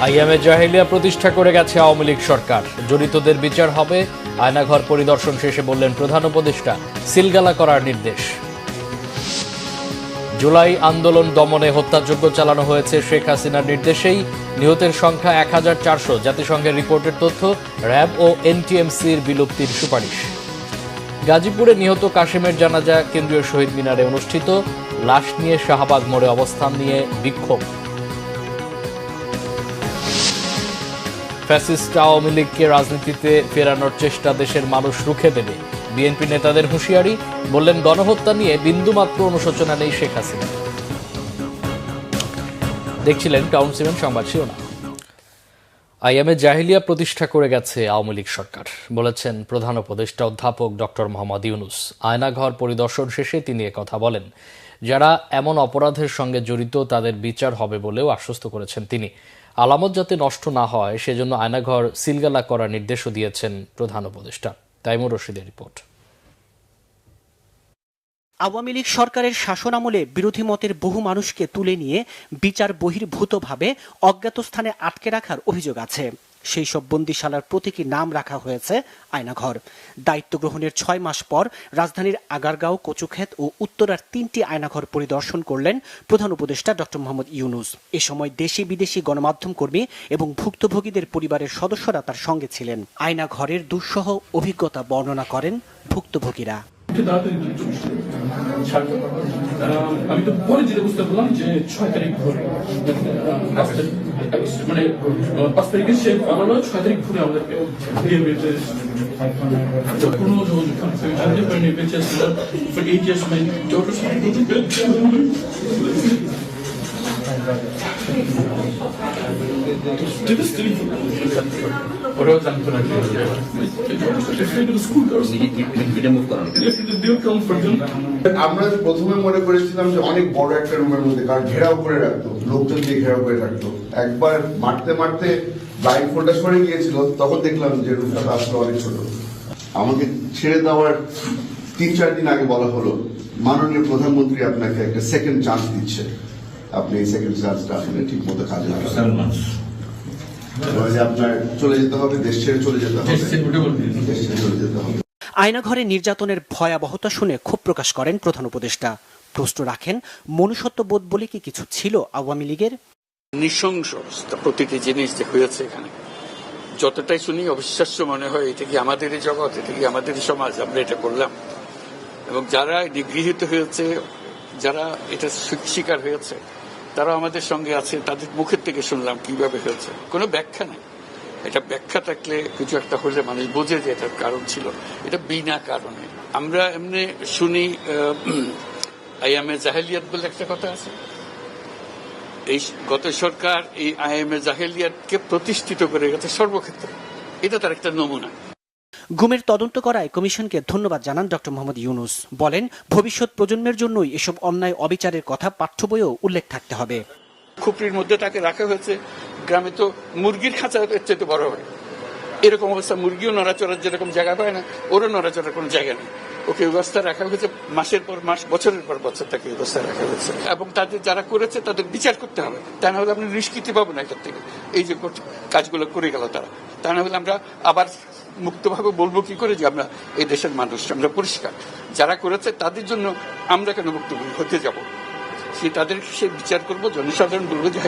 IMA জাহেলিয়া প্রতিষ্ঠা করে গেছে আওয়ামী লীগ সরকার, জড়িতদের বিচার হবে। আয়নাঘর পরিদর্শন শেষে বললেন প্রধান উপদেষ্টা, সিলগালা করার নির্দেশ। জুলাই আন্দোলন দমনে হত্যাযজ্ঞ চালানো হয়েছে শেখ হাসিনার নির্দেশেই। নিহতের সংখ্যা ১,৪০০। জাতিসংঘের রিপোর্টের তথ্য, র্যাব ও এনটিএমসির বিলুপ্তির সুপারিশ। গাজীপুরে নিহত কাশেমের জানাজা কেন্দ্রীয় শহীদ মিনারে অনুষ্ঠিত। লাশ নিয়ে শাহবাগ মোড়ে অবস্থান নিয়ে বিক্ষোভ। ফ্যাসিস্ট আওয়ামী লীগকে রাজনীতিতে ফেরানোর চেষ্টা দেশের মানুষ রুখে দেবে। বিএনপি নেতাদের হুঁশিয়ারি, বললেন গণহত্যা নিয়ে বিন্দুমাত্র অনুশোচনা নেই শেখ হাসিনা। দেখছিলেন টাউন 7 সংবাদ শিরোনাম। আইএমএ জাহেলিয়া প্রতিষ্ঠা করে গেছে আওয়ামী লীগ সরকার, বলেছেন প্রধান উপদেষ্টা অধ্যাপক ডক্টর মোহাম্মদ ইউনূস। আয়নাঘর পরিদর্শন শেষে তিনি একথা বলেন। যারা এমন অপরাধের সঙ্গে জড়িত তাদের বিচার হবে বলেও আশ্বস্ত করেছেন তিনি। আলামত যাতে নষ্ট না হয় সেজন্য আয়নাঘর সিলগালা করার নির্দেশও দিয়েছেন প্রধান উপদেষ্টা। তাইমুর রশিদের রিপোর্ট। আওয়ামী লীগ সরকারের শাসনামলে বিরোধী মতের বহু মানুষকে তুলে নিয়ে বিচার বহির্ভূতভাবে অজ্ঞাত স্থানে আটকে রাখার অভিযোগ আছে। সেই সব বন্দিশালার প্রতীকী নাম রাখা হয়েছে আয়নাঘর। দায়িত্ব গ্রহণের 6 মাস পর রাজধানীর আগারগাঁও, কচুক্ষেত ও উত্তরার 3টি আয়নাঘর পরিদর্শন করলেন প্রধান উপদেষ্টা ডক্টর মোহাম্মদ ইউনূস। এ সময় দেশি বিদেশি গণমাধ্যম কর্মী এবং ভুক্তভোগীদের পরিবারের সদস্যরা তার সঙ্গে ছিলেন। আয়নাঘরের দুঃসহ অভিজ্ঞতা বর্ণনা করেন ভুক্তভোগীরা। আমি তো পরে যেটা বুঝতে পারলাম যে 6 তারিখ ভোরে মানে 5 তারিখে সে বানালো, 6 তারিখ ভোরে আমাদেরকে কোনো জানতে পারিনি বেঁচে ছিল for 8 years my daughter's ওরাও জানতো না আমরা প্রথমে মনে করেছিলাম যে অনেক বড় একটা রুমের মধ্যে, কারণ ঘেরাও করে রাখতো, লোকজন দিয়ে ঘেরাও করে রাখতো। একবার মারতে মারতে ব্লাইন্ড ফোল্ডটা সরে গিয়েছিল, তখন দেখলাম যে রুমটা আসলে অনেক ছোট। আমাকে ছেড়ে দেওয়ার 3-4 দিন আগে বলা হলো, মাননীয় প্রধানমন্ত্রী আপনাকে একটা সেকেন্ড চান্স দিচ্ছে, আপনি এই সেকেন্ড চান্সটা আসলে ঠিক মতো কাজে লাগাবেন। আপনার চলে যেতে হবে, দেশ ছেড়ে চলে যেতে হবে, দেশ ছেড়ে চলে যেতে হবে। আয়নাঘরে নির্যাতনের ভয়াবহতা শুনে ক্ষোভ প্রকাশ করেন প্রধান উপদেষ্টা। প্রশ্ন রাখেন, মনুষ্যত্ববোধ বলে কি কিছু ছিল আওয়ামী লীগের? নৃশংস প্রতিটি জিনিস যে হয়েছে এখানে, যতটাই শুনি অবিশ্বাস্য মনে হয়। এটা কি আমাদেরই জগৎ, এটা কি আমাদেরই সমাজ, আমরা এটা করলাম? এবং যারা নিগৃহীত হয়েছে, যারা এটা শিকার হয়েছে, তারা আমাদের সঙ্গে আছে। তাদের মুখের থেকে শুনলাম কিভাবে হয়েছে। কোনো ব্যাখ্যা নেই। এটা ব্যাখ্যা থাকলে কিছু একটা হলে মানুষ বোঝে যে এটার কারণ ছিল। এটা বিনা কারণে আমরা এমনি শুনি। আইএমএ জাহেলিয়াত বলে একটা কথা আছে। এই গত সরকার এই আইএমএ জাহেলিয়াতকে প্রতিষ্ঠিত করে গেছে সর্বক্ষেত্রে। এটা তার একটা নমুনা। গুমের তদন্ত করায় কমিশনকে ধন্যবাদ জানান ডক্টর মোহাম্মদ ইউনূস। বলেন, ভবিষ্যৎ প্রজন্মের জন্যই এসব অন্যায় অবিচারের কথা পাঠ্য বইয়েও উল্লেখ থাকতে হবে। খুপড়ির মধ্যে তাকে রাখা হয়েছে। গ্রামে তো মুরগির খাঁচা চেয়ে বড় হয়। এরকম অবস্থা, মুরগিও নড়াচড়ার যেরকম জায়গা পায় না, ওরও নড়াচড়ার কোনো জায়গা নেই। ওকে ব্যবস্থা রাখা হয়েছে, মাসের পর মাস, বছরের পর বছর তাকে ব্যবস্থা রাখা হয়েছে। এবং তাদের যারা করেছে তাদের বিচার করতে হবে। তা না হলে আপনি নিষ্কৃতি পাবো না এটার থেকে। এই যে কাজগুলো করে গেল তারা, তা না হলে আমরা আবার মুক্তভাবে বলবো কি করে যে আমরা এই দেশের মানুষ, আমরা পরিষ্কার। যারা করেছে তাদের জন্য আমরা কেন মুক্ত হতে যাব? তাদের সে বিচার করবো, জনসাধারণ বলবো যে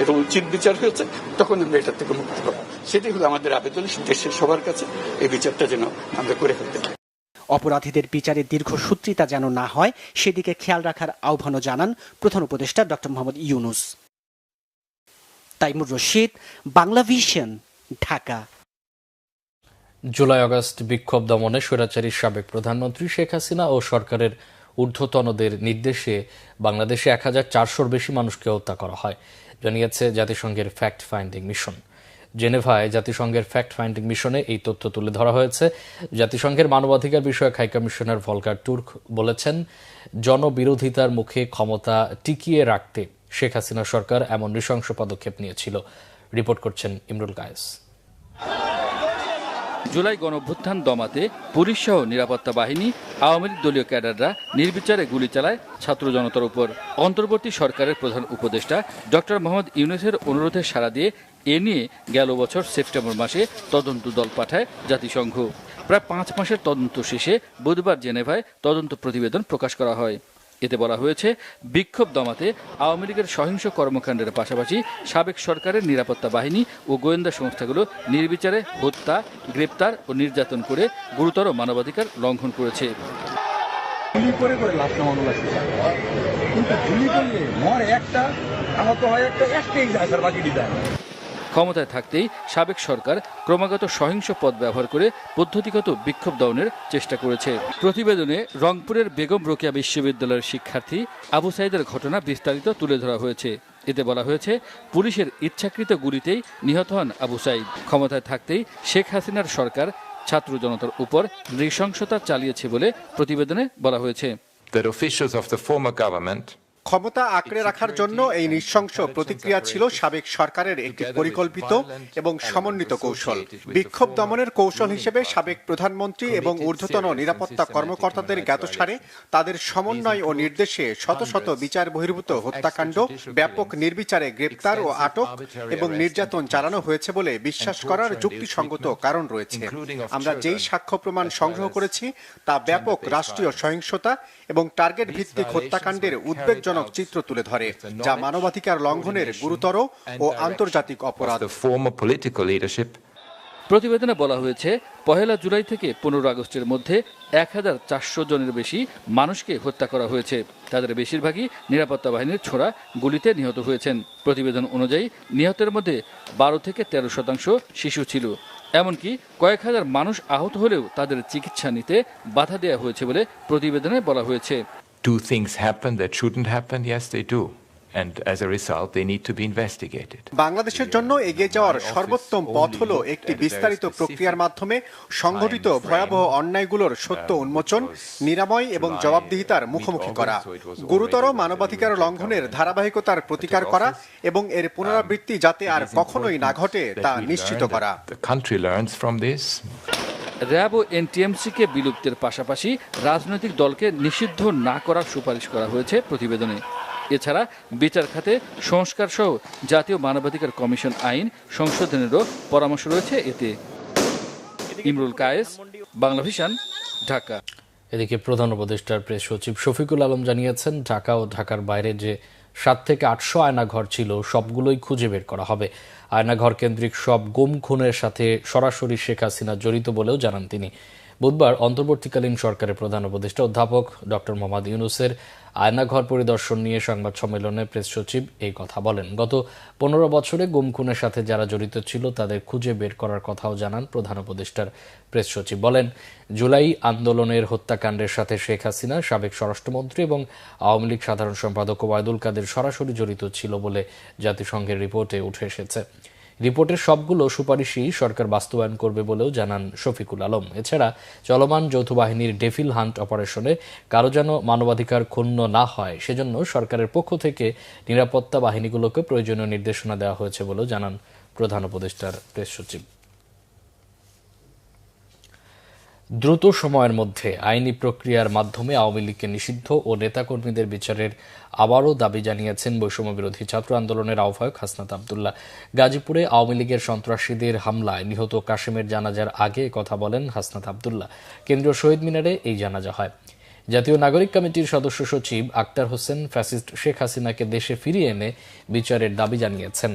এটা উচিত বিচার হয়েছে, তখন আমরা এটার থেকে মুক্তি পাবো। সেটাই হলো আমাদের আবেদন দেশের সবার কাছে, এই বিচারটা যেন আমরা করে ফেলতে পারি। অপরাধীদের বিচারে দীর্ঘসূত্রিতা যেন না হয় সেদিকে খেয়াল রাখার আহ্বানও জানান প্রধান উপদেষ্টা doctor Mohammad Yunus. Taimur Rashid, Banglavision, Dhaka. July August বিক্ষোভ দমনে স্বৈরাচারী সাবেক প্রধানমন্ত্রী শেখ হাসিনা ও সরকারের ঊর্ধ্বতনদের নির্দেশে বাংলাদেশে ১,৪০০-র বেশি মানুষকে হত্যা করা হয়, জানিয়েছে জাতিসংঘের ফ্যাক্ট ফাইন্ডিং মিশন। জেনেভায় জাতিসংঘের ফ্যাক্ট ফাইন্ডিং মিশনে এই তথ্য তুলে ধরা হয়েছে। জাতিসংঘের মানবাধিকার বিষয়ক হাইকমিশনার ভলকার তুর্ক বলেছেন, জনবিরোধিতার মুখে ক্ষমতা টিকিয়ে রাখতে শেখ হাসিনা সরকার এমন নৃশংস পদক্ষেপ নিয়েছিল। রিপোর্ট করছেন ইমরুল কায়েস। জুলাই গণঅভ্যুত্থান দমাতে পুলিশ সহ নিরাপত্তা বাহিনী, আওয়ামী লীগ দলীয় ক্যাডাররা নির্বিচারে গুলি চালায় ছাত্র জনতার উপর। অন্তর্বর্তী সরকারের প্রধান উপদেষ্টা ডক্টর মোহাম্মদ ইউনূসের অনুরোধে সাড়া দিয়ে এ নিয়ে গেল বছর সেপ্টেম্বর মাসে তদন্ত দল পাঠায় জাতিসংঘ। প্রায় 5 মাসের তদন্ত শেষে বুধবার জেনেভায় তদন্ত প্রতিবেদন প্রকাশ করা হয়। এতে বলা হয়েছে, বিক্ষোভ দমাতে আওয়ামী লীগের সহিংস কর্মকাণ্ডের পাশাপাশি সাবেক সরকারের নিরাপত্তা বাহিনী ও গোয়েন্দা সংস্থাগুলো নির্বিচারে হত্যা, গ্রেপ্তার ও নির্যাতন করে গুরুতর মানবাধিকার লঙ্ঘন করেছে। গুলি করে লাশ নামানো লাগছে, কিন্তু গুলি করলে মরে একটা, আহত হয় একটা, একটাই যায় স্যার, বাকি যায়। ক্ষমতায় থাকতেই সাবেক সরকার ক্রমাগত সহিংস পথ ব্যবহার করে পদ্ধতিগত বিক্ষোভ দমনের চেষ্টা করেছে। প্রতিবেদনে রংপুরের বেগম রোকেয়া বিশ্ববিদ্যালয়ের শিক্ষার্থী আবু সাইদের ঘটনা বিস্তারিত তুলে ধরা হয়েছে। এতে বলা হয়েছে, পুলিশের ইচ্ছাকৃত গুলিতেই নিহত হন আবু সাইদ। ক্ষমতায় থাকতেই শেখ হাসিনার সরকার ছাত্র জনতার উপর নৃশংসতা চালিয়েছে বলে প্রতিবেদনে বলা হয়েছে। ক্ষমতা আঁকড়ে রাখার জন্য এই নৃশংস প্রতিক্রিয়া ছিল সাবেক সরকারের একটি পরিকল্পিত এবং সমন্বিত কৌশল। বিক্ষোভ দমনের কৌশল হিসেবে সাবেক প্রধানমন্ত্রী এবং ঊর্ধ্বতন নিরাপত্তা কর্মকর্তাদের জ্ঞাতসারে তাদের সমন্বয় ও নির্দেশে শত শত বিচার বহির্ভূত হত্যাকাণ্ড, ব্যাপক নির্বিচারে গ্রেপ্তার ও আটক এবং নির্যাতন চালানো হয়েছে বলে বিশ্বাস করার যুক্তিসঙ্গত কারণ রয়েছে। আমরা যেই সাক্ষ্য প্রমাণ সংগ্রহ করেছি তা ব্যাপক রাষ্ট্রীয় সহিংসতা এবং টার্গেট ভিত্তিক হত্যাকাণ্ডের উদ্বেগজনক চিত্র তুলে ধরে, যা মানবাধিকার লঙ্ঘনের গুরুতর ও আন্তর্জাতিক অপরাধ। প্রতিবেদনে বলা হয়েছে, 1 জুলাই থেকে 15 আগস্টের মধ্যে 1400 জনের বেশি মানুষকে হত্যা করা হয়েছে। তাদের বেশিরভাগই নিরাপত্তা বাহিনীর ছোড়া গুলিতে নিহত হয়েছেন। প্রতিবেদন অনুযায়ী নিহতের মধ্যে 12 থেকে 13% শিশু ছিল। এমনকি কয়েক হাজার মানুষ আহত হলেও তাদের চিকিৎসা নিতে বাধা দেওয়া হয়েছে বলে প্রতিবেদনে বলা হয়েছে। Do things happen that shouldn't happen? Yes, they do. And as a result, they need to be investigated. বাংলাদেশের জন্য এগিয়ে যাওয়ার সর্বোত্তম পথ হলো একটি বিস্তারিত প্রক্রিয়ার মাধ্যমে সংঘটিত ভয়াবহ অন্যায়গুলোর সত্য উন্মোচন, নিরাময় এবং জবাবদিহিতার মুখোমুখি করা, গুরুতর মানবাধিকার লঙ্ঘনের ধারাবাহিকতার প্রতিকার করা এবং এর পুনরাবৃত্তি যাতে আর কখনোই না ঘটে তা নিশ্চিত করা। The country learns from this. RAB ও এনটিএমসিকে বিলুপ্তের পাশাপাশি রাজনৈতিক দলকে নিষিদ্ধ না করার সুপারিশ করা হয়েছে প্রতিবেদনে। এছাড়া বিচার খাতে সংস্কার সহ জাতীয় মানবাধিকার কমিশন আইন সংশোধনেরও পরামর্শ রয়েছে এতে। ইমরুল কায়েস, বাংলা ভিশন, ঢাকা। এদিকে প্রধান উপদেষ্টার প্রেস সচিব শফিকুল আলম জানিয়েছেন, ঢাকা ও ঢাকার বাইরে যে 7 থেকে 800 আয়নাঘর ছিল সবগুলোই খুঁজে বের করা হবে। আয়নাঘর কেন্দ্রিক সব গুম খুনের সাথে সরাসরি শেখ হাসিনা জড়িত বলেও জানান তিনি। বুধবার অন্তর্বর্তীকালীন সরকারের প্রধান উপদেষ্টা অধ্যাপক ডক্টর মোহাম্মদ ইউনূসের আয়নাঘর পরিদর্শন নিয়ে সংবাদ সম্মেলনে প্রেস সচিব এই কথা বলেন। গত 15 বছরে গুম খুনের সাথে যারা জড়িত ছিল তাদের খুঁজে বের করার কথাও জানান প্রধান উপদেষ্টার প্রেস সচিব। বলেন, জুলাই আন্দোলনের হত্যাকাণ্ডের সাথে শেখ হাসিনা, সাবেক স্বরাষ্ট্রমন্ত্রী এবং আওয়ামী লীগ সাধারণ সম্পাদক ওবায়দুল কাদের সরাসরি জড়িত ছিল বলে জাতিসংঘের রিপোর্টে উঠে এসেছে। রিপোর্টের সবগুলো সুপারিশই সরকার বাস্তবায়ন করবে বলেও জানান শফিকুল আলম। এছাড়া চলমান যৌথ বাহিনীর ডেভিল হান্ট অপারেশনে কারো যেন মানবাধিকার ক্ষুণ্ণ না হয় সেজন্য সরকারের পক্ষ থেকে নিরাপত্তা বাহিনীগুলোকে প্রয়োজনীয় নির্দেশনা দেওয়া হয়েছে বলেও জানান প্রধান উপদেষ্টার প্রেস সচিব। দ্রুত সময়ের মধ্যে আইনি প্রক্রিয়ার মাধ্যমে আওয়ামী লীগকে নিষিদ্ধ ও নেতাকর্মীদের বিচারের আবারও দাবি জানিয়েছেন বৈষম্য বিরোধী ছাত্র আন্দোলনের আহ্বায়ক হাসনাত আব্দুল্লাহ। গাজীপুরে আওয়ামী লীগের সন্ত্রাসীদের হামলায় নিহত কাশেমের জানাজার আগে কথা বলেন হাসনাত আব্দুল্লাহ। কেন্দ্রীয় শহীদ মিনারে এই জানাজা হয়। জাতীয় নাগরিক কমিটির সদস্য সচিব আক্তার হোসেন ফ্যাসিস্ট শেখ হাসিনাকে দেশে ফিরিয়ে এনে বিচারের দাবি জানিয়েছেন।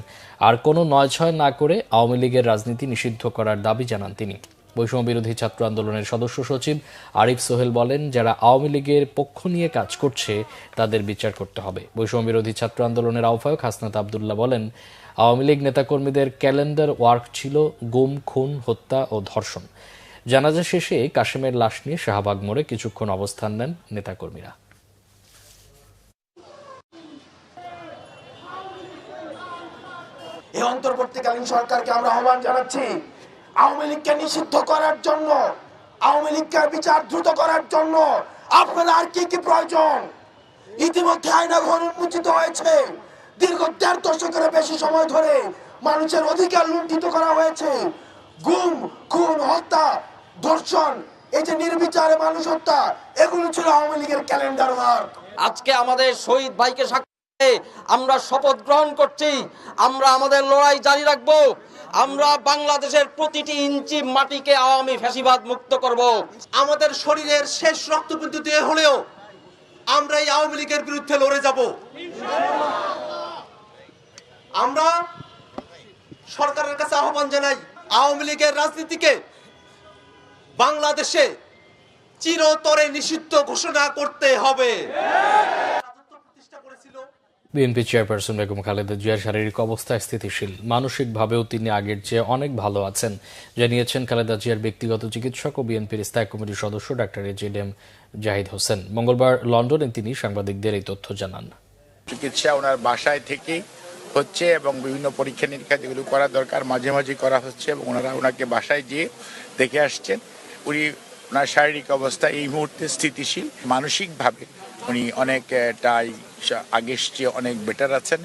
আর কোনো নয়ছয় না করে আওয়ামী লীগের রাজনীতি নিষিদ্ধ করার দাবি জানান তিনি। বৈষম্য বিরোধী ছাত্র আন্দোলনের সদস্য সচিব আরিফ সোহেল বলেন, যারা আওয়ামী লীগের পক্ষ নিয়ে কাজ করছে তাদের বিচার করতে হবে। বৈষম্য বিরোধী ছাত্র আন্দোলনের আহ্বায়ক হাসনাত আব্দুল্লাহ বলেন, আওয়ামী লীগ নেতাকর্মীদের ক্যালেন্ডার ওয়ার্ক ছিল গুম, খুন, হত্যা ও ধর্ষণ। জানাজা শেষে কাশেমের লাশ নিয়ে শাহবাগ মোড়ে কিছুক্ষণ অবস্থান নেন নেতাকর্মীরা। এই অন্তর্বর্তীকালীন সরকারকে আমরা আহ্বান জানাচ্ছি, আওয়ামী লীগকে নিষিদ্ধ করার জন্য, আওয়ামী লীগকে বিচার দ্রুত করার জন্য আপনাদের আর কি কি প্রয়োজন? ইতিমধ্যে আয়নাঘর উন্মোচিত হয়েছে। দীর্ঘ 1.5 দশকের বেশি সময় ধরে মানুষের অধিকার লুণ্ঠিত করা হয়েছে। গুম, খুন, হত্যা, ধর্ষণ, এই যে নির্বিচারে মানুষ হত্যা, এগুলো ছিল আওয়ামী লীগের ক্যালেন্ডার মার্ক। আজকে আমাদের শহীদ ভাইকে সাক্ষী রেখে আমরা শপথ গ্রহণ করছি, আমরা আমাদের লড়াই জারি রাখবো। আমরা বাংলাদেশের প্রতিটি ইঞ্চি মাটিকে আওয়ামী ফ্যাসিবাদ মুক্ত করব। আমাদের শরীরের শেষ রক্তবিন্দু দিয়ে হলেও আমরা এই আওয়ামী লীগের বিরুদ্ধে লড়ে যাব। আমরা সরকারের কাছে আহ্বান জানাই, আওয়ামী লীগের রাজনীতিকে বাংলাদেশে চিরতরে নিষিদ্ধ ঘোষণা করতে হবে। বিএনপি চেয়ারপারসন বেগম খালেদা জিয়ার শারীরিক অবস্থা স্থিতিশীল, মানসিকভাবেও তিনি আগের চেয়ে অনেক ভালো আছেন জানিয়েছেন খালেদা জিয়ার ব্যক্তিগত চিকিৎসক ও বিএনপির স্থায়ী কমিটির সদস্য ডাক্তার এজেডএম জাহিদ হোসেন। মঙ্গলবার লন্ডনে তিনি সাংবাদিকদের এই তথ্য জানান। চিকিৎসা ওনার বাসায় থেকেই হচ্ছে এবং বিভিন্ন পরীক্ষা নিরীক্ষা যেগুলো করা দরকার মাঝে মাঝে করা হচ্ছে এবং ওনাকে বাসায় গিয়ে দেখে আসছেন। ওনার শারীরিক অবস্থা এই মুহূর্তে স্থিতিশীল, মানসিকভাবে উনি অনেকটাই আগের চেয়ে অনেক বেটার আছেন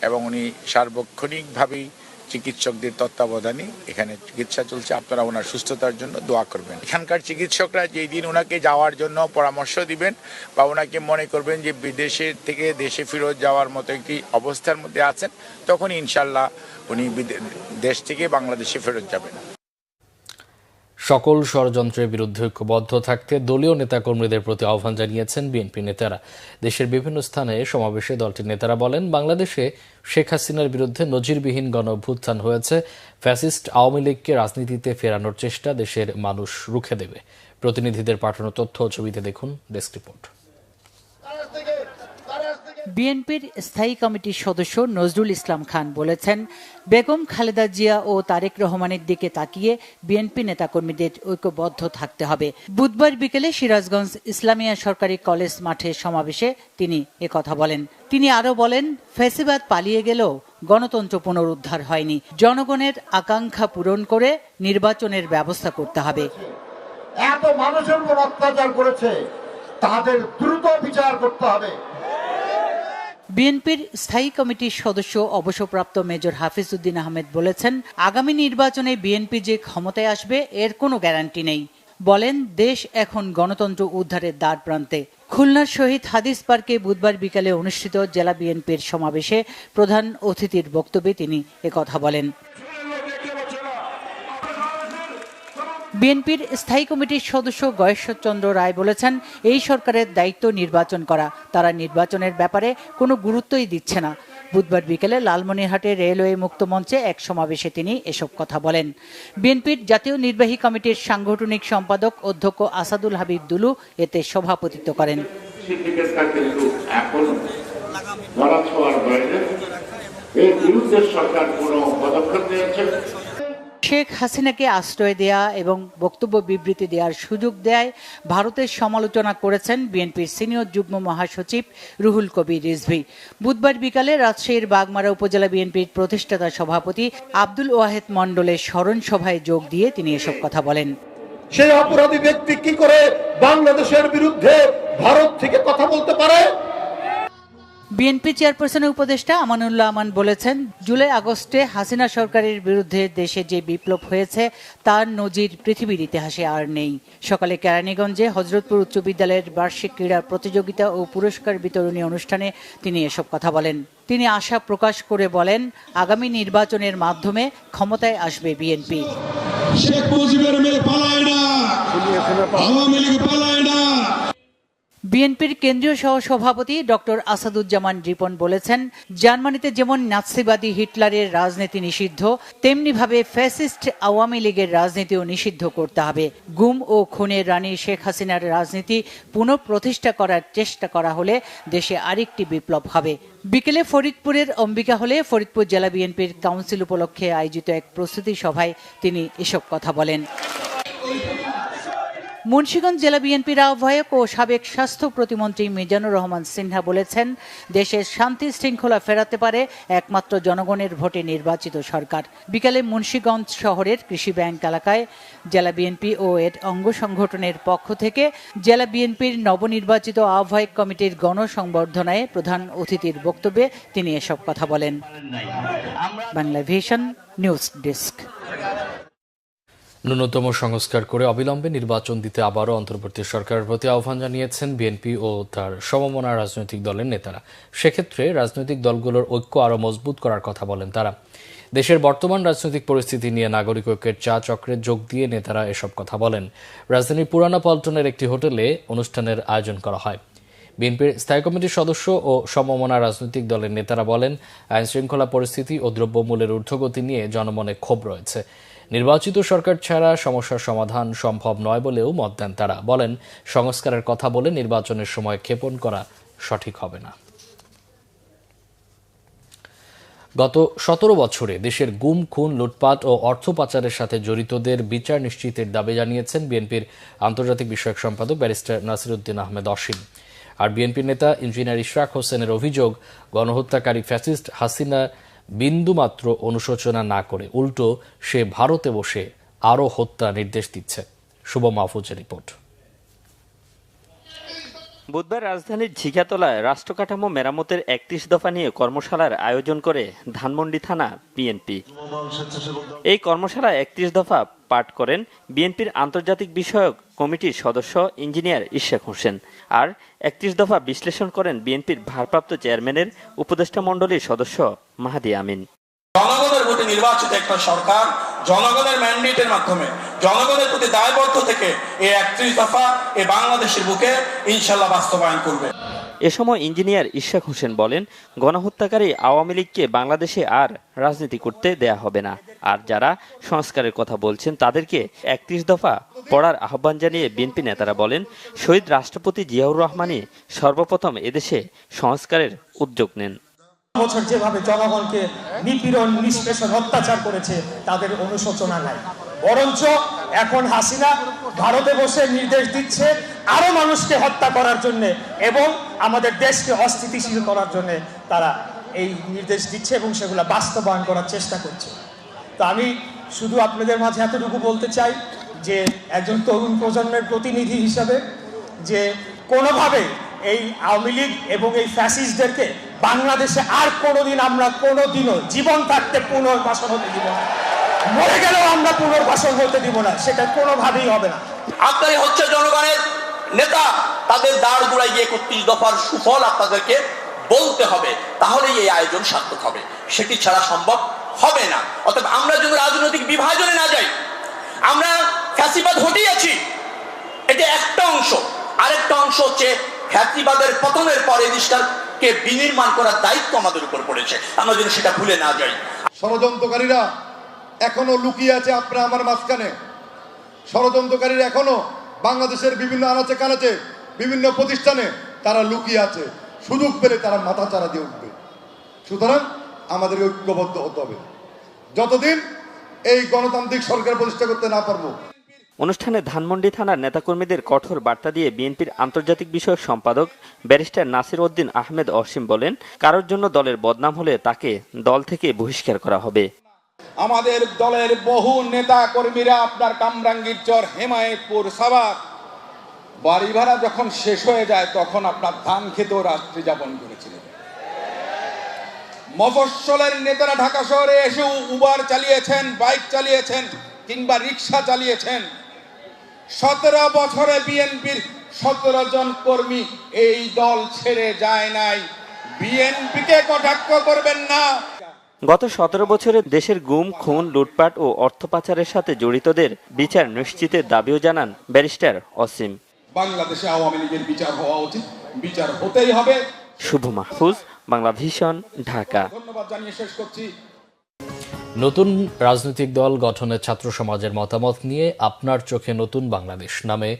এবং উনি সার্বক্ষণিকভাবেই চিকিৎসকদের তত্ত্বাবধানে এখানে চিকিৎসা চলছে। আপনারা ওনার সুস্থতার জন্য দোয়া করবেন। এখানকার চিকিৎসকরা যেই দিন ওনাকে যাওয়ার জন্য পরামর্শ দিবেন বা ওনাকে মনে করবেন যে বিদেশের থেকে দেশে ফেরত যাওয়ার মতো একটি অবস্থার মধ্যে আছেন, তখন ইনশাল্লাহ উনি দেশ থেকে বাংলাদেশে ফেরত যাবেন। সকল ষড়যন্ত্রের বিরুদ্ধে ঐক্যবদ্ধ থাকতে দলীয় নেতাকর্মীদের প্রতি আহ্বান জানিয়েছেন বিএনপি নেতারা। দেশের বিভিন্ন স্থানে সমাবেশে দলটির নেতারা বলেন, বাংলাদেশে শেখ হাসিনার বিরুদ্ধে নজিরবিহীন গণঅভ্যুত্থান হয়েছে। ফ্যাসিস্ট আওয়ামী লীগকে রাজনীতিতে ফেরানোর চেষ্টা দেশের মানুষ রুখে দেবে। প্রতিনিধিদের পাঠানো তথ্য ও ছবিতে দেখুন ডেস্ক রিপোর্ট। বিএনপির স্থায়ী কমিটির সদস্য নজরুল ইসলাম খান বলেছেন, বেগম খালেদা জিয়া ও তারেক রহমানের দিকে তাকিয়ে বিএনপি নেতাকর্মীদের ঐক্যবদ্ধ থাকতে হবে। বুধবার বিকেলে সিরাজগঞ্জ ইসলামিয়া সরকারি কলেজ মাঠে সমাবেশে তিনি একথা বলেন। তিনি আরও বলেন, ফ্যাসিবাদ পালিয়ে গেলেও গণতন্ত্র পুনরুদ্ধার হয়নি। জনগণের আকাঙ্ক্ষা পূরণ করে নির্বাচনের ব্যবস্থা করতে হবে। এত মানুষের উপর অত্যাচার করেছে, তাদের দ্রুত বিচার করতে হবে। বিএনপির স্থায়ী কমিটির সদস্য অবসরপ্রাপ্ত মেজর হাফিজ উদ্দিন আহমেদ বলেছেন, আগামী নির্বাচনে বিএনপি যে ক্ষমতায় আসবে এর কোনো গ্যারান্টি নেই। বলেন, দেশ এখন গণতন্ত্র উদ্ধারের দ্বার প্রান্তে। খুলনার শহীদ হাদিস পার্কে বুধবার বিকালে অনুষ্ঠিত জেলা বিএনপির সমাবেশে প্রধান অতিথির বক্তব্যে তিনি একথা বলেন। বিএনপির স্থায়ী কমিটির সদস্য গয়েশ্বর চন্দ্র রায় বলেছেন, এই সরকারের দায়িত্ব নির্বাচন করা, তারা নির্বাচনের ব্যাপারে কোনো গুরুত্বই দিচ্ছে না। বুধবার বিকেলে লালমনিরহাটে রেলওয়ে মুক্ত মঞ্চে এক সমাবেশে তিনি এসব কথা বলেন। বিএনপির জাতীয় নির্বাহী কমিটির সাংগঠনিক সম্পাদক অধ্যক্ষ আসাদুল হাবিব দুলু এতে সভাপতিত্ব করেন। শেখ হাসিনাকে আশ্রয় দেয়া এবং বক্তব্য বিবৃতি দেওয়ার সুযোগ দেয় ভারতের সমালোচনা করেছেন বিএনপির সিনিয়র যুগ্ম মহাসচিব রুহুল কবির রিজভী। বুধবার বিকালে রাজশাহীর বাগমারা উপজেলা বিএনপির প্রতিষ্ঠাতা সভাপতি আব্দুল ওয়াহেদ মণ্ডলের স্মরণ সভায় যোগ দিয়ে তিনি এসব কথা বলেন। সেই অপরাধী ব্যক্তি কি করে বাংলাদেশের বিরুদ্ধে ভারত থেকে কথা বলতে পারে? বিএনপি চেয়ারপারসনের উপদেষ্টা আমানুল্লাহ আমান বলেছেন, জুলাই আগস্টে হাসিনা সরকারের বিরুদ্ধে দেশে যে বিপ্লব হয়েছে তার নজির পৃথিবীর ইতিহাসে আর নেই। সকালে কেরানীগঞ্জে হযরতপুর উচ্চ বিদ্যালয়ের বার্ষিক ক্রীড়া প্রতিযোগিতা ও পুরস্কার বিতরণী অনুষ্ঠানে তিনি এসব কথা বলেন। তিনি আশা প্রকাশ করে বলেন, আগামী নির্বাচনের মাধ্যমে ক্ষমতায় আসবে বিএনপি। শেখ মুজিবের মেয়ে পালায় না, আওয়ামী লীগ পালায় না। বিএনপির কেন্দ্রীয় সহসভাপতি ডক্টর আসাদুজ্জামান রিপন বলেছেন, জার্মানিতে যেমন নাৎসিবাদী হিটলারের রাজনীতি নিষিদ্ধ, তেমনিভাবে ফ্যাসিস্ট আওয়ামী লীগের রাজনীতিও নিষিদ্ধ করতে হবে। গুম ও খুনের রানী শেখ হাসিনার রাজনীতি পুনঃপ্রতিষ্ঠা করার চেষ্টা করা হলে দেশে আরেকটি বিপ্লব হবে। বিকেলে ফরিদপুরের অম্বিকা হলে ফরিদপুর জেলা বিএনপির কাউন্সিল উপলক্ষে আয়োজিত এক প্রস্তুতি সভায় তিনি এসব কথা বলেন। মুন্সিগঞ্জ জেলা বিএনপির আহ্বায়ক ও সাবেক স্বাস্থ্য প্রতিমন্ত্রী মিজানুর রহমান সিনহা বলেছেন, দেশের শান্তি শৃঙ্খলা ফেরাতে পারে একমাত্র জনগণের ভোটে নির্বাচিত সরকার। বিকালে মুন্সিগঞ্জ শহরের কৃষি ব্যাংক এলাকায় জেলা বিএনপি ও এর অঙ্গ সংগঠনের পক্ষ থেকে জেলা বিএনপির নবনির্বাচিত আহ্বায়ক কমিটির গণসংবর্ধনায় প্রধান অতিথির বক্তব্যে তিনি এসব কথা বলেন। Bangla vision news desk. ন্যূনতম সংস্কার করে অবিলম্বে নির্বাচন দিতে আবারও অন্তর্বর্তী সরকারের প্রতি আহ্বান জানিয়েছেন বিএনপি ও তার সমমনা রাজনৈতিক দলের নেতারা। সেক্ষেত্রে রাজনৈতিক দলগুলোর ঐক্য আরও মজবুত করার কথা বলেন তারা। দেশের বর্তমান রাজনৈতিক পরিস্থিতি নিয়ে নাগরিক ঐক্যের চা চক্রে যোগ দিয়ে নেতারা এসব কথা বলেন। রাজধানীর পুরানা পল্টনের একটি হোটেলে অনুষ্ঠানের আয়োজন করা হয়। বিএনপির স্থায়ী কমিটির সদস্য ও সমমনা রাজনৈতিক দলের নেতারা বলেন, আইনশৃঙ্খলা পরিস্থিতি ও দ্রব্যমূল্যের ঊর্ধ্বগতি নিয়ে জনমনে ক্ষোভ রয়েছে। নির্বাচিত সরকার ছাড়া সমস্যার সমাধান সম্ভব নয় বলেও মত দেন তারা। বলেন, সংস্কারের কথা বলে নির্বাচনের সময় ক্ষেপণ করা সঠিক হবে না। গত 17 বছরে দেশের গুম, খুন, লুটপাট ও অর্থ পাচারের সাথে জড়িতদের বিচার নিশ্চিতের দাবি জানিয়েছেন বিএনপির আন্তর্জাতিক বিষয়ক সম্পাদক ব্যারিস্টার নাসিরউদ্দিন আহমেদ অসীম। আর বিএনপির নেতা ইঞ্জিনিয়ার ইশরাক হোসেনের অভিযোগ, গণহত্যাকারী ফ্যাসিস্ট হাসিনা বিন্দুমাত্র অনুশোচনা না করে উল্টো সে ভারতে বসে আরও হত্যা নির্দেশ দিচ্ছে। শুভ মাহফুজের রিপোর্ট। বুধবার রাজধানীর ঝিঘাতলায় রাষ্ট্র কাঠামো মেরামতের 31 দফা নিয়ে কর্মশালার আয়োজন করে ধানমন্ডি থানা বিএনপি। এই কর্মশালায় 31 দফা পাঠ করেন বিএনপির আন্তর্জাতিক বিষয়ক কমিটির সদস্য ইঞ্জিনিয়ার ইশরাক হোসেন। আর 31 দফা বিশ্লেষণ করেন বিএনপির ভারপ্রাপ্ত চেয়ারম্যানের উপদেষ্টা মণ্ডলীর সদস্য মাহাদি আমিন। জনগণের প্রতি নির্বাচিত একটা সরকার জনগণের ম্যান্ডেটের মাধ্যমে জনগণের প্রতি দায়বদ্ধ থেকে এই 31 দফা এই বাংলাদেশের বুকে ইনশাল্লাহ বাস্তবায়ন করবে। এ সময় ইঞ্জিনিয়ার ইশরাক হোসেন বলেন, গণহত্যাকারী আওয়ামী লীগকে বাংলাদেশে আর রাজনীতি করতে দেয়া হবে না। আর যারা সংস্কারের কথা বলছেন তাদেরকে 31 দফা পড়ার আহ্বান জানিয়ে বিএনপি নেতারা বলেন, শহীদ রাষ্ট্রপতি জিয়াউর রহমানই সর্বপ্রথম এদেশে সংস্কারের উদ্যোগ নেন। বছর যেভাবে জনগণকে নিপীড়ন, নিষ্পেষণ, অত্যাচার করেছে তাদের অনুশোচনা নাই, বরঞ্চ এখন হাসিনা ভারতে বসে নির্দেশ দিচ্ছে আরো মানুষকে হত্যা করার জন্য এবং আমাদের দেশকে অস্থিতিশীল করার জন্য তারা এই নির্দেশ দিচ্ছে এবং সেগুলো বাস্তবায়ন করার চেষ্টা করছে। তো আমি শুধু আপনাদের মাঝে এতটুকু বলতে চাই যে একজন তরুণ প্রজন্মের প্রতিনিধি হিসাবে যে কোনোভাবে এই আওয়ামী লীগ এবং এই ফ্যাসিস্টদেরকে বাংলাদেশে আর কোনোদিন আমরা কোনোদিনও জীবন থাকতে পুনর্বাসন হতে দিব না, মরে গেলেও আমরা পুনর্বাসন হতে দিব না, সেটা কোনোভাবেই হবে না। আপনারা হচ্ছে জনগণের নেতা, তাদের দাঁড় গোড়ায় গিয়ে 31 দফার সুফল আপনাদেরকে বলতে হবে, তাহলেই এই আয়োজন সার্থক হবে, সেটি ছাড়া সম্ভব হবে না। অর্থাৎ আমরা যদি রাজনৈতিক বিভাজনে না যাই, আমরা ফ্যাসিবাদ হটিয়েছি, এটা একটা অংশ। আরেকটা অংশ হচ্ছে ফ্যাসিবাদের পতনের পরে দেশটাকে বিনির্মাণ করার দায়িত্ব আমাদের উপর পড়েছে, আমরা যেন সেটা ভুলে না যাই। ষড়যন্ত্রকারীরা এখনো লুকিয়ে আছে আপনার আমার মাঝখানে। ষড়যন্ত্রকারীরা এখনো বাংলাদেশের বিভিন্ন আনাচে কানাচে বিভিন্ন প্রতিষ্ঠানে তারা লুকিয়ে আছে, সুযোগ পেলে তারা মাথা চারা দিয়ে উঠবে। সুতরাং আমাদের ঐক্যবদ্ধ হতে হবে, যতদিন এই গণতান্ত্রিক সরকার প্রতিষ্ঠা করতে না পারবো। অনুষ্ঠানে ধানমন্ডি থানার নেতাকর্মীদের কঠোর বার্তা দিয়ে বিএনপির আন্তর্জাতিক বিষয়ক সম্পাদক ব্যারিস্টার নাসিরউদ্দিন আহমেদ অসীম বলেন, কারোর জন্য দলের বদনাম হলে তাকে দল থেকে বহিষ্কার করা হবে। আমাদের দলের বহু নেতা কর্মীরা আপনার কামরাঙ্গীর চর, হেমায়েতপুর, সাভার বাড়ি ভাড়া যখন শেষ হয়ে যায় তখন আপনার ধান খেতেও রাত্রি যাপন করেছিলেন। মফস্বলের নেতারা ঢাকা শহরে এসে উবার চালিয়েছেন, বাইক চালিয়েছেন কিংবা রিক্সা চালিয়েছেন। 17 বছরে বিএনপির 17 জন কর্মী এই দল ছেড়ে যায় নাই। বিএনপিকে কটাক্ষ করবেন না। গত 17 বছরে দেশের গুম, খুন, লুটপাট ও অর্থ পাচারের সাথে জড়িতদের বিচার নিশ্চিতের দাবিও জানান ব্যারিস্টার অসীম। বাংলাদেশে আওয়ামী লীগের বিচার হওয়া উচিত, বিচার হতেই হবে। শুভ মাহফুজ, বাংলা ভিশন, ঢাকা। ধন্যবাদ জানিয়ে শেষ করছি। নতুন রাজনৈতিক দল গঠনের ছাত্র সমাজের মতামত নিয়ে আপনার চোখে নতুন বাংলাদেশ নামে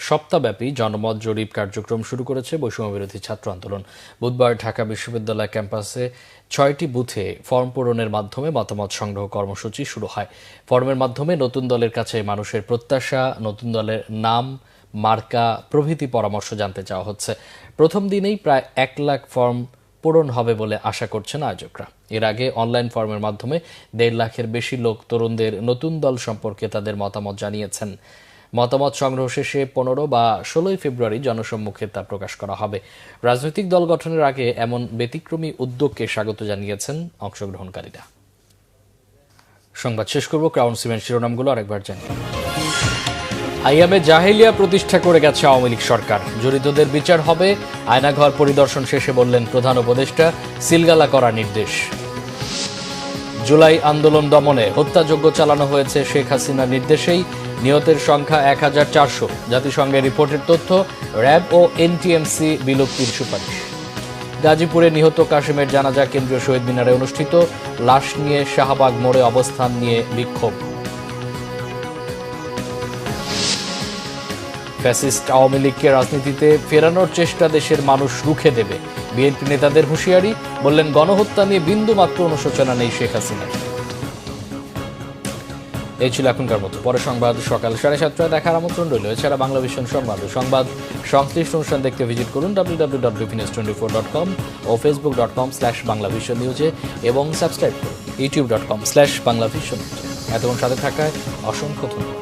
সপ্তাহব্যাপী জনমত জরিপ কার্যক্রম শুরু করেছে বৈষম্যবিরোধী ছাত্র আন্দোলন। বুধবার ঢাকা বিশ্ববিদ্যালয় ক্যাম্পাসে 6টি বুথে ফর্ম পূরণের মাধ্যমে মতামত সংগ্রহ কর্মসূচি শুরু হয়। ফর্মের মাধ্যমে নতুন দলের কাছে মানুষের প্রত্যাশা, নতুন দলের নাম, মার্কা প্রভৃতি পরামর্শ জানতে চাওয়া হচ্ছে। প্রথম দিনেই প্রায় 1 লাখ ফর্ম পূরণ হবে বলে আশা করছেন আয়োজকরা। এর আগে অনলাইন ফর্মের মাধ্যমে 1.5 লাখের বেশি লোক তরুণদের নতুন দল সম্পর্কে তাদের মতামত জানিয়েছেন। মতামত সংগ্রহ শেষে 15 বা 16 ফেব্রুয়ারি জনসম্মুখে তা প্রকাশ করা হবে। রাজনৈতিক দল গঠনের আগে এমন ব্যতিক্রমী উদ্যোগকে স্বাগত জানিয়েছেন অংশগ্রহণকারীরা। সংবাদ শেষ করব ক্রাউন সিমেন্ট শিরোনামগুলো আরেকবার জানি। আইয়ামে জাহেলিয়া প্রতিষ্ঠা করে গেছে আওয়ামী লীগ সরকার, জড়িতদের বিচার হবে। আয়নাঘর পরিদর্শন শেষে বললেন প্রধান উপদেষ্টা, সিলগালা করার নির্দেশ। জুলাই আন্দোলন দমনে হত্যাযজ্ঞ চালানো হয়েছে শেখ হাসিনার নির্দেশেই, নিহতের সংখ্যা 1400। জাতিসংঘের রিপোর্টের তথ্য, র্যাব ও এনটিএমসি বিলুপ্তির সুপারিশ। গাজীপুরে নিহত কাশেমের জানাজা কেন্দ্রীয় শহীদ মিনারে অনুষ্ঠিত, লাশ নিয়ে শাহবাগ মোড়ে অবস্থান নিয়ে বিক্ষোভ। ফ্যাসিস্ট আওয়ামী লীগকে রাজনীতিতে ফেরানোর চেষ্টা দেশের মানুষ রুখে দেবে, বিএনপি নেতাদের হুঁশিয়ারি। বললেন গণহত্যা নিয়ে বিন্দুমাত্র অনুশোচনা নেই শেখ হাসিনার। এই ছিল এখনকার মতো। পরে সংবাদ সকাল 7:30টায় দেখার আমন্ত্রণ রইল। এছাড়া বাংলা ভিশন সংবাদ সংশ্লিষ্ট অনুষ্ঠান দেখতে ভিজিট করুন www.bpnews24.com ও facebook.com/banglavisionnews এবং সাবস্ক্রাইব করুন youtube.com/banglavision। এতক্ষণ সাথে থাকায় অসংখ্য ধন্যবাদ।